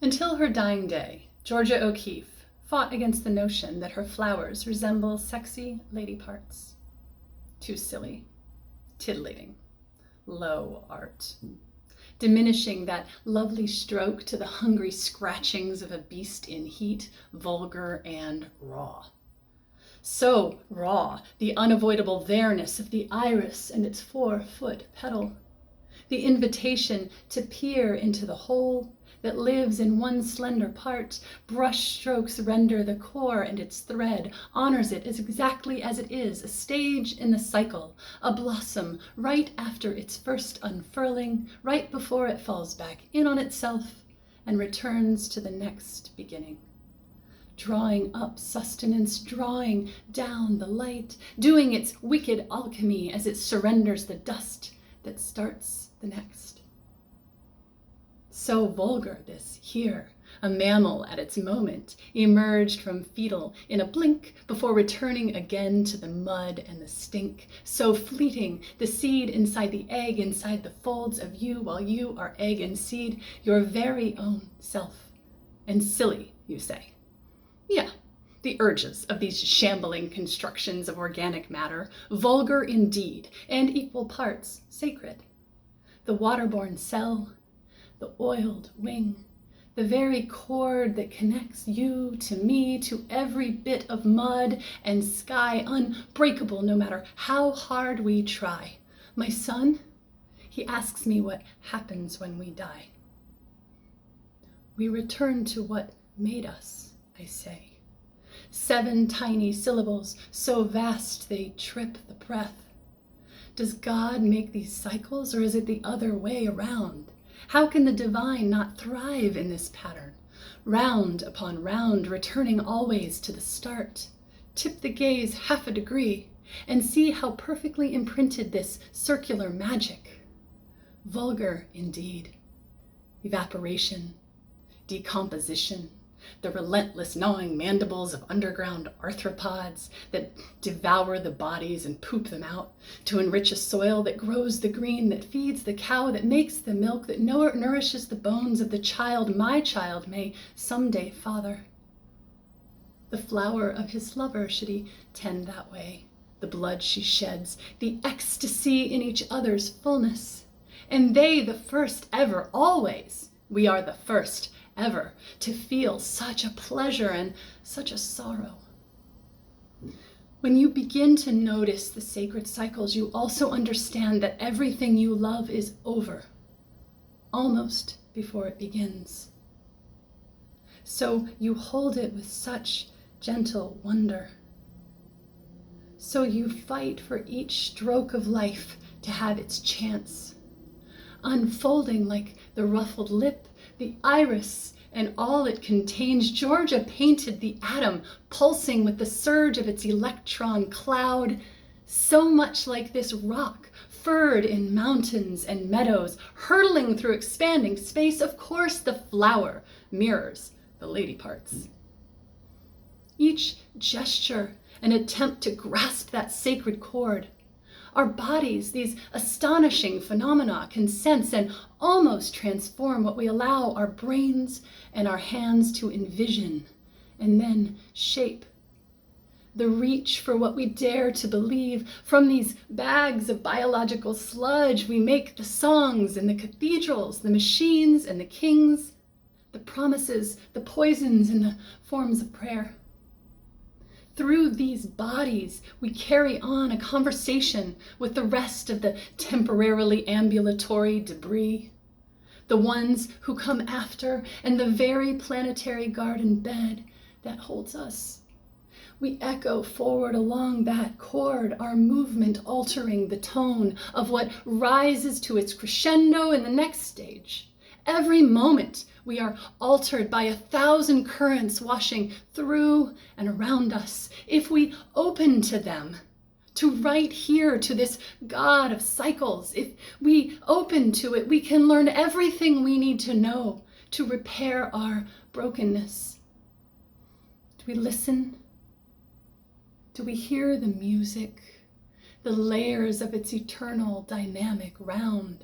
Until her dying day, Georgia O'Keeffe fought against the notion that her flowers resemble sexy lady parts. Too silly, titillating, low art, diminishing that lovely stroke to the hungry scratchings of a beast in heat, vulgar and raw. So raw, the unavoidable there-ness of the iris and its 4-foot petal, the invitation to peer into the whole that lives in one slender part. Brush strokes render the core and its thread, honors it as exactly as it is, a stage in the cycle, a blossom right after its first unfurling, right before it falls back in on itself and returns to the next beginning. Drawing up sustenance, drawing down the light, doing its wicked alchemy as it surrenders the dust that starts the next. So vulgar this here, a mammal at its moment, emerged from fetal in a blink before returning again to the mud and the stink. So fleeting, the seed inside the egg, inside the folds of you while you are egg and seed, your very own self. And silly, you say. Yeah, the urges of these shambling constructions of organic matter, vulgar indeed, and equal parts sacred. The waterborne cell, the oiled wing, the very cord that connects you to me, to every bit of mud and sky, unbreakable no matter how hard we try. My son, he asks me what happens when we die. We return to what made us, I say. 7 tiny syllables, so vast they trip the breath. Does God make these cycles, or is it the other way around? How can the divine not thrive in this pattern? Round upon round, returning always to the start. Tip the gaze half a degree and see how perfectly imprinted this circular magic. Vulgar indeed. Evaporation, decomposition, the relentless gnawing mandibles of underground arthropods that devour the bodies and poop them out to enrich a soil that grows the green, that feeds the cow, that makes the milk, that nourishes the bones of the child my child may someday father. The flower of his lover should he tend that way, the blood she sheds, the ecstasy in each other's fullness. And they the first ever, always, we are the first ever to feel such a pleasure and such a sorrow. When you begin to notice the sacred cycles, you also understand that everything you love is over, almost before it begins. So you hold it with such gentle wonder. So you fight for each stroke of life to have its chance, unfolding like the ruffled lip, the iris, and all it contains. Georgia painted the atom, pulsing with the surge of its electron cloud, so much like this rock, furred in mountains and meadows, hurtling through expanding space. Of course, the flower mirrors the lady parts. Each gesture an attempt to grasp that sacred chord. Our bodies, these astonishing phenomena, can sense and almost transform what we allow our brains and our hands to envision and then shape. The reach for what we dare to believe. From these bags of biological sludge, we make the songs and the cathedrals, the machines and the kings, the promises, the poisons and the forms of prayer. Through these bodies, we carry on a conversation with the rest of the temporarily ambulatory debris, the ones who come after, and the very planetary garden bed that holds us. We echo forward along that chord, our movement altering the tone of what rises to its crescendo in the next stage. Every moment we are altered by 1,000 currents washing through and around us. If we open to them, to right here, to this God of cycles, if we open to it, we can learn everything we need to know to repair our brokenness. Do we listen? Do we hear the music, the layers of its eternal dynamic round?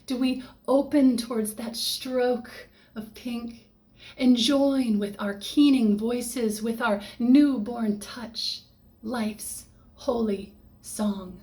Do we open towards that stroke of pink and join with our keening voices, with our newborn touch, life's holy song.